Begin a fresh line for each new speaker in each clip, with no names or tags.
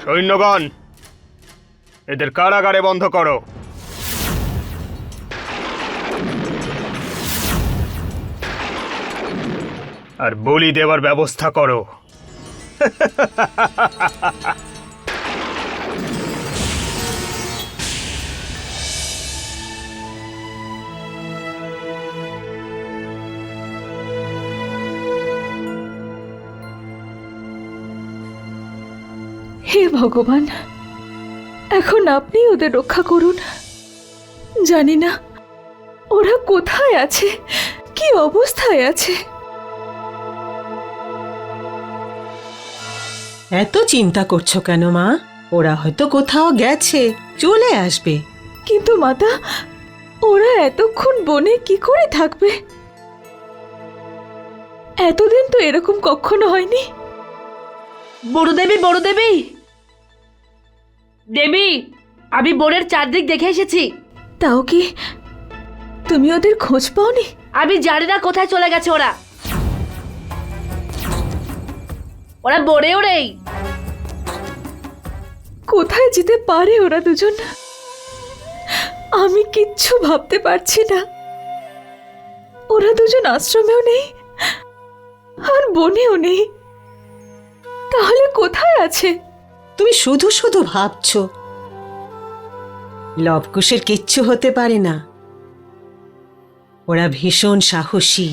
সৈন্যগণ, এদের কারাগারে বন্ধ করো। আর বলি দেওয়ার ব্যবস্থা করো।
হে ভগবান, এখন আপনি ওদের রক্ষা করুন। জানি না ওরা কোথায় আছে, কি অবস্থায় আছে।
এত চিন্তা করছো কেন মা? ওরা হয়তো কোথাও গেছে, চলে আসবে।
কিন্তু মাতা, ওরা এতক্ষণ বনে কি করে থাকবে? এতদিন তো এরকম কখনো হয়নি।
বড়দেবী, বড়দেবী, দেবী, আমি বনের চারদিক দেখে এসেছি।
তাও কি তুমি ওদের খোঁজ পাওনি?
আমি জানি না কোথায় চলে গেছে ওরা। ওরা বনেও নেই।
কোথায় যেতে পারে ওরা দুজন? আমি কিচ্ছু ভাবতে পারছি না। ওরা দুজন আশ্রমেও নেই আর বনেও নেই, তাহলে কোথায় আছে?
তুমি শুধু শুধু ভাবছো। লবকুশের কিচ্ছু হতে পারে না, ওরা ভীষণ সাহসী।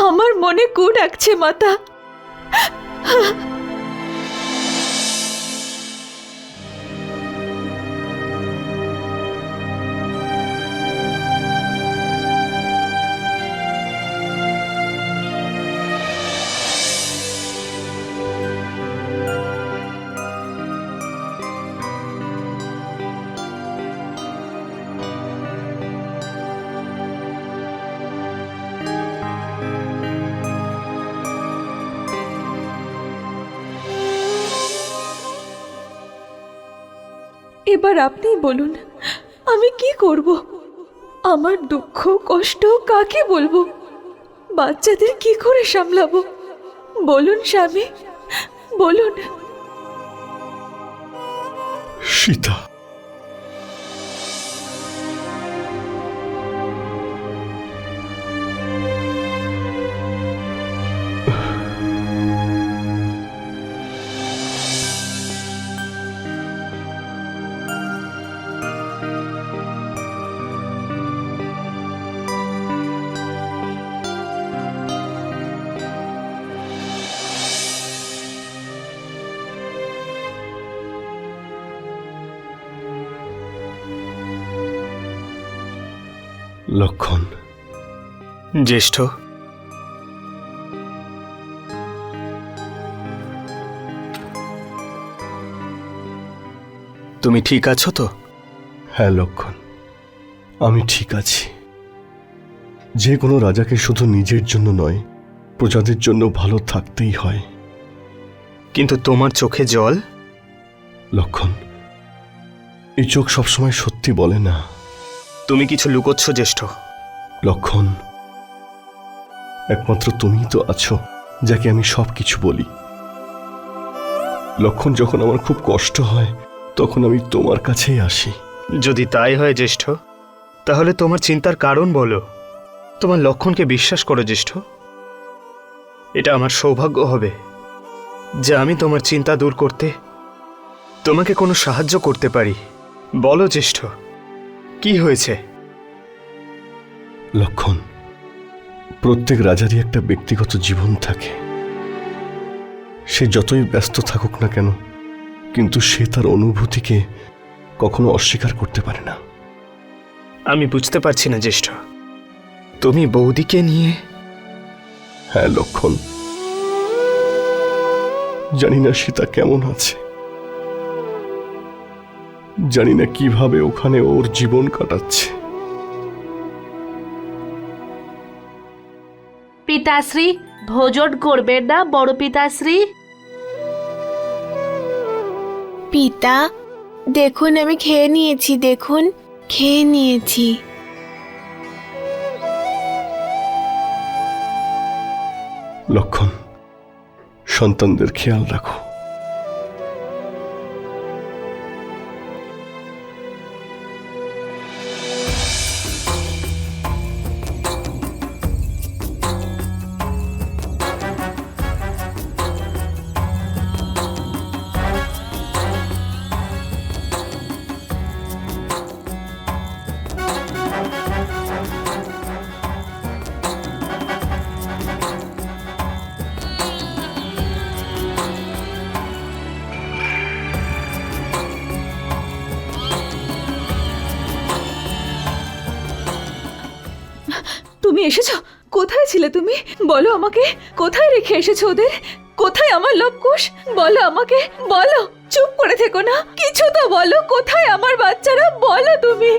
আমার মনে কু ডাকছে মাতা। এবার আপনি বলুন, আমি কি করব? আমার দুঃখ কষ্ট কাকে বলবো? বাচ্চাদের কি করে সামলাবো? বলুন স্বামী, বলুন।
সীতা, লক্ষণ।
জ্যেষ্ঠ, তুমি ঠিক আছো তো?
হ্যাঁ লক্ষণ, আমি ঠিক আছি। যে কোনো রাজাকে শুধু নিজের জন্য নয়, প্রজাদের জন্য ভালো থাকতেই হয়।
কিন্তু তোমার চোখে জল।
লক্ষণ, এই চোখ সবসময় সত্যি বলে না।
তুমি কিছু লুকোচ্ছ জ্যেষ্ঠ।
লক্ষণ, একমাত্র তুমিই তো আছো যাকে আমি সব কিছু বলি। লক্ষণ, যখন আমার খুব কষ্ট হয় তখন আমি তোমার কাছেই আসি।
যদি তাই হয় জ্যেষ্ঠ, তাহলে তোমার চিন্তার কারণ বলো। তোমার লক্ষণকে বিশ্বাস করো জ্যেষ্ঠ। এটা আমার সৌভাগ্য হবে যে আমি তোমার চিন্তা দূর করতে তোমাকে কোনো সাহায্য করতে পারি। বলো জ্যেষ্ঠ, কি হয়েছে?
লক্ষণ, প্রত্যেক রাজারই একটা ব্যক্তিগত জীবন থাকে। সে যতই ব্যস্ত থাকুক না কেন, কিন্তু সে তার অনুভূতিকে কখনো অস্বীকার করতে পারে না।
আমি বুঝতে পারছি না জ্যেষ্ঠ, তুমি বৌদিকে নিয়ে?
হ্যাঁ লক্ষণ, জানি না সীতা কেমন আছে, জানি না কিভাবে ওখানে ওর জীবন কাটাচ্ছে।
পিতাশ্রী, ভোজন করবেন না বড় পিতাশ্রী?
পিতা দেখুন আমি খেয়ে নিয়েছি, দেখুন খেয়ে নিয়েছি।
লক্ষণ, সন্তানদের খেয়াল রাখো।
তুমি এসেছো? কোথায় ছিলে তুমি? বলো আমাকে, কোথায় রেখে এসেছো ওদের? কোথায় আমার লবকুশ? বলো আমাকে, বলো। চুপ করে থেকো না, কিছু তো বলো। কোথায় আমার বাচ্চারা? বলো তুমি।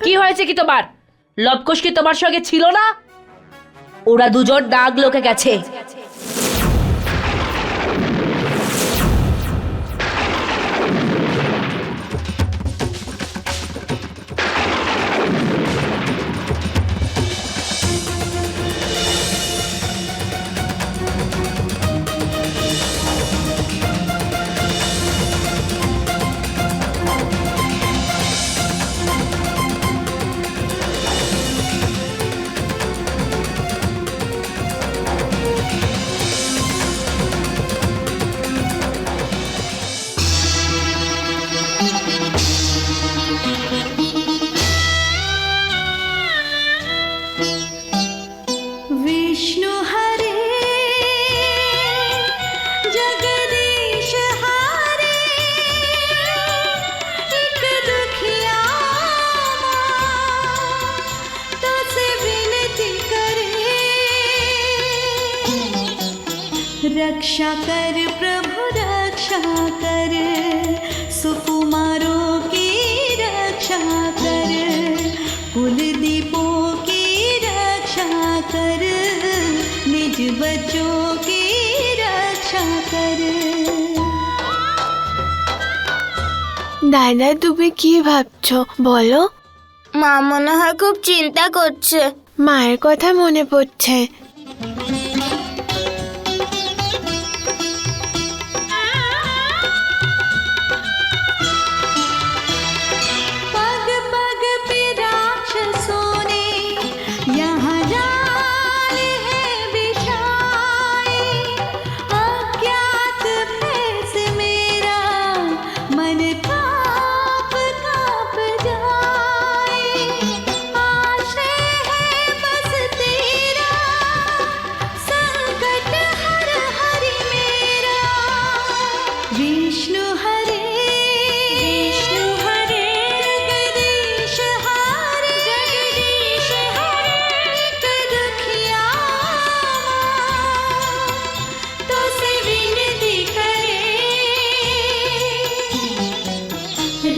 কি হয়েছে কি তোমার? লবকুশ কি তোমার সঙ্গে ছিল না? ওরা দুজন নাগ লোকে গেছে।
विष्णु हरे जगदीश हरे एक दुखिया तो से विनती करे, रक्षा कर प्रभु रक्षा कर, सुकुमारों की रक्षा कर, कुलदीपों की रक्षा कर, निज बच्चों की रक्षा कर।
দাদা তুমি কি ভাবছো বলো?
মা মনে হয় খুব চিন্তা করছে।
মায়ের কথা মনে পড়ছে।
पग पग पे राक्षसों ने यहाँ जाल है बिछाए, अज्ञात भय से मेरा मन कांप कांप जाए। आश्रय है बस तेरा, संकट हर हरि मेरा। विष्णु हरे विष्णु हरे जगदीश हरे जगदीश हरे एक दुखिया तो से विनती करे,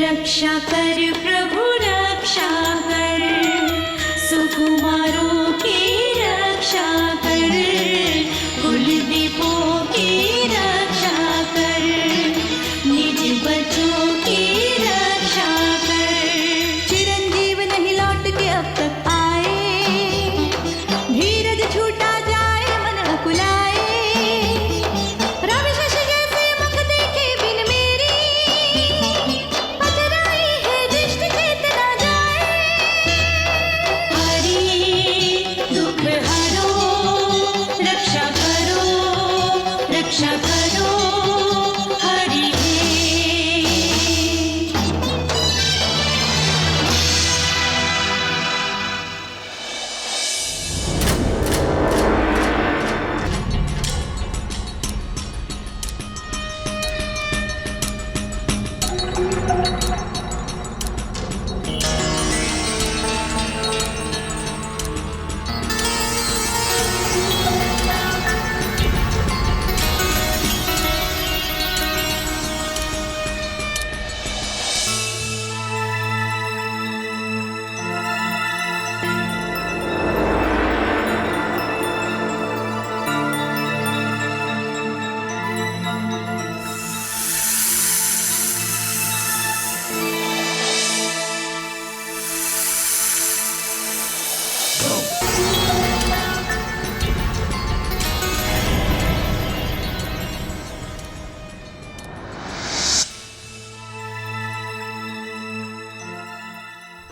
रक्षा कर प्रभु रक्षा कर, सुकुमारों की रक्षा कर, कुलदीपों की रक्षा कर, निज बच्चों की रक्षा कर। चिरंजीव नहीं लौट के अब तक आए, धीरज छूटा जाए मन अकुलाए, रवि शशि जैसे मुख देखे बिन मेरी, पथराई है दृष्टि चेत न जाए।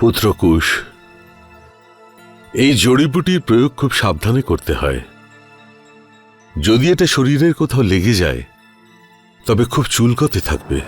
পুত্রকুশ, এই জড়িবুটির প্রয়োগ খুব সাবধানে করতে হয়। যদি এটা শরীরের কোথাও লেগে যায় তবে খুব চুলকতে থাকবে।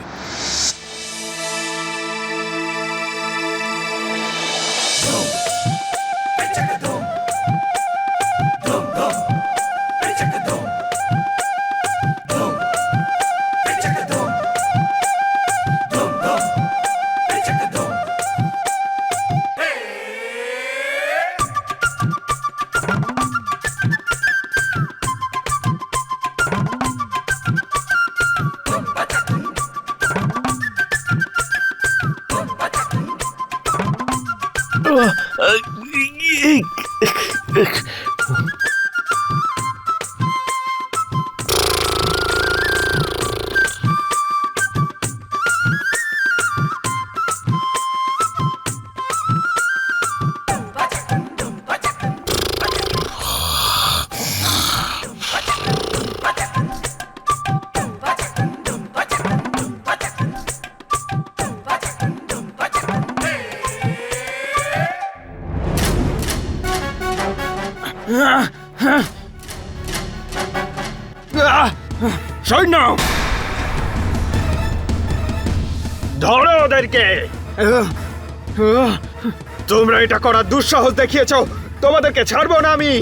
সৈন্য, ধরো ওদেরকে। তোমরা এটা করার দুঃসাহস দেখিয়েছো, তোমাদেরকে ছাড়বো না আমি।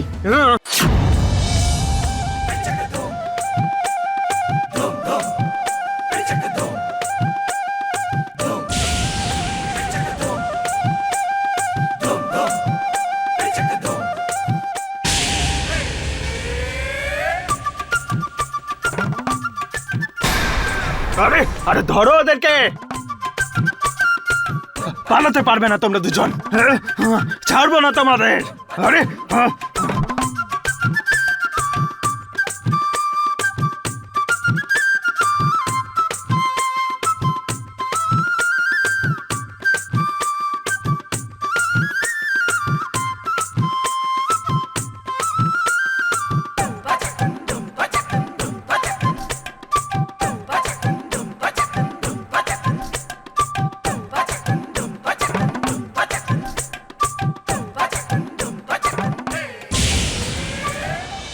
আরে আরে ধরো ওদেরকে। পালাতে পারবে না তোমরা দুজন, ছাড়বো না তোমাদের। আরে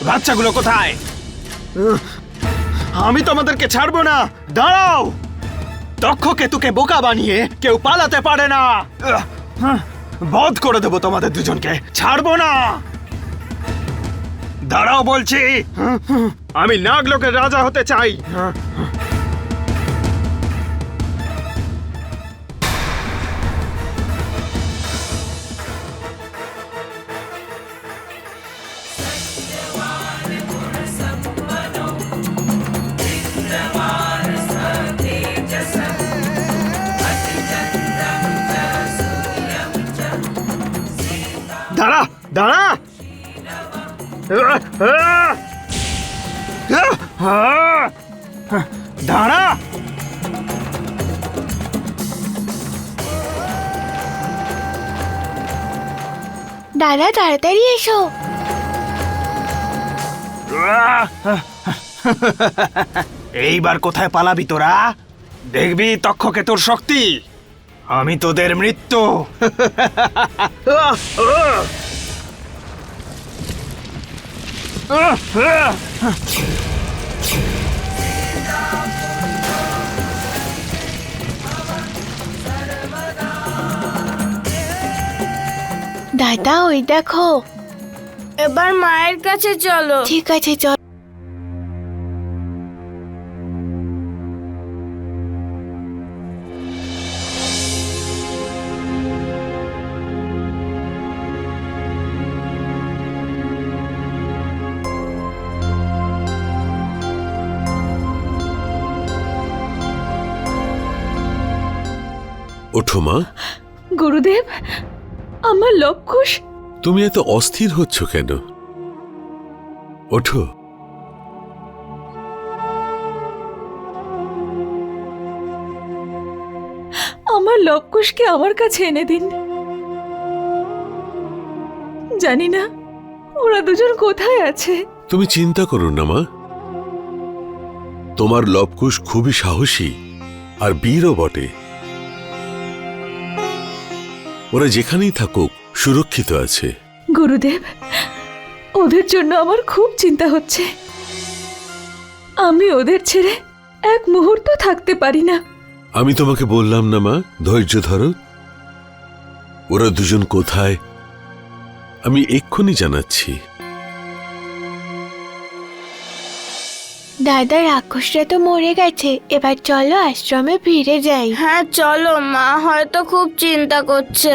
বাচ্চাগুলো কোথায়? আমি তোমাদেরকে ছাড়বো না, দাঁড়াও। দক্ষ কেতুকে বোকা বানিয়ে কেউ পালাতে পারে না। বধ করে দেবো তোমাদের দুজনকে, ছাড়বো না। দাঁড়াও বলছি, আমি নাগলোকের রাজা হতে চাই। দাঁড়া দাঁড়া, দাঁড়া।
দাদা তাড়াতাড়ি এসো।
এইবার কোথায় পালাবি তোরা? দেখবি তক্ষকে তোর শক্তি, আমি তোদের মৃত্যু।
দাদা ওই দেখো।
এবার মায়ের কাছে চলো।
ঠিক আছে চল।
ওঠো মা।
গুরুদেব, আমার লবকুশ।
তুমি এত অস্থির হচ্ছ কেন? ওঠো।
আমার লবকুশকে আমার কাছে এনে দিন। জানি না ওরা দুজন কোথায় আছে।
তুমি চিন্তা করো না মা, তোমার লবকুশ খুবই সাহসী আর বীরও বটে। ওরা যেখানেই থাকুক সুরক্ষিত আছে।
গুরুদেব, ওদের জন্য আমার খুব চিন্তা হচ্ছে। আমি ওদের ছেড়ে এক মুহূর্ত থাকতে পারি না।
আমি তোমাকে বললাম না মা, ধৈর্য ধরো। ওরা দুজন কোথায় আমি এক্ষুনি জানাচ্ছি।
দাদা, রাক্ষসটা তো মরে গেছে, এবার চলো আশ্রমে ফিরে যাই।
হ্যাঁ চলো, মা হয়তো খুব চিন্তা করছে।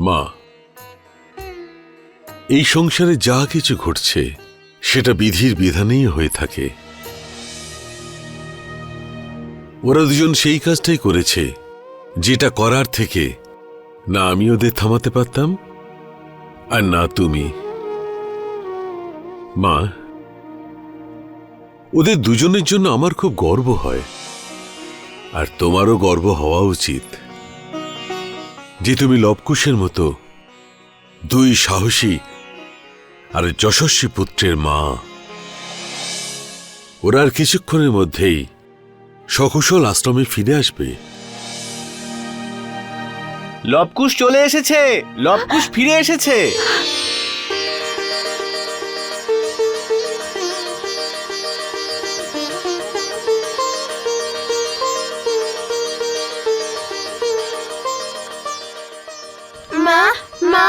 মা, এই সংসারে যা কিছু ঘটছে সেটা বিধির বিধানেই হয়ে থাকে। ওরা দুজন সেই কাজটাই করেছে যেটা করার থেকে না আমি ওদের থামাতে পারতাম আর না তুমি। মা, ওদের দুজনের জন্য আমার খুব গর্ব হয়, আর তোমারও গর্ব হওয়া উচিত যে তুমি লবকুশের মতো দুই সাহসী আর যশস্বী পুত্রের মা। ওরা আর কিছুক্ষণের মধ্যেই সকুশল আশ্রমে ফিরে আসবে।
লবকুশ চলে এসেছে, লবকুশ ফিরে এসেছে।
মা মা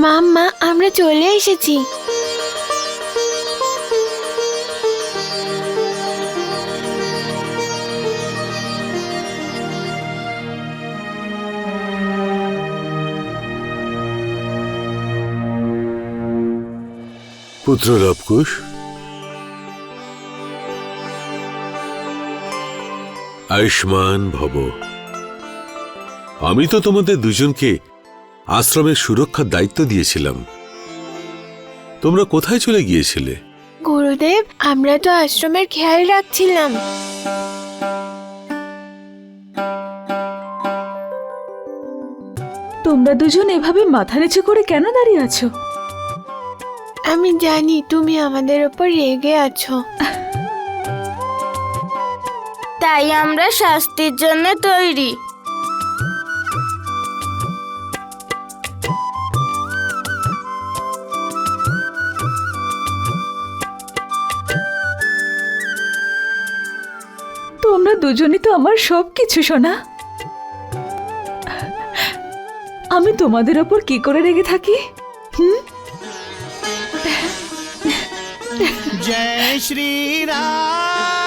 মা মা, আমরা চলে এসেছি।
পুত্র লবকুশ, আয়ুষ্মান ভব। আমি তো তোমাদের দুজনকে আশ্রমের সুরক্ষার দায়িত্ব দিয়েছিলাম। তোমরা কোথায় চলে গিয়েছিলে?
গুরুদেব, আমরা তো আশ্রমের খেয়াল রাখছিলাম।
তোমরা দুজন এভাবে মাথা নিচু করে কেন দাঁড়িয়ে আছো?
আমি জানি তুমি আমাদের ওপর রেগে আছো।
তাই আমরা শাস্তির জন্য তৈরি।
তোমরা দুজনই তো আমার সবকিছু, সোনা। আমি তোমাদের ওপর কি করে রেগে থাকি?
জয় শ্রী রাম।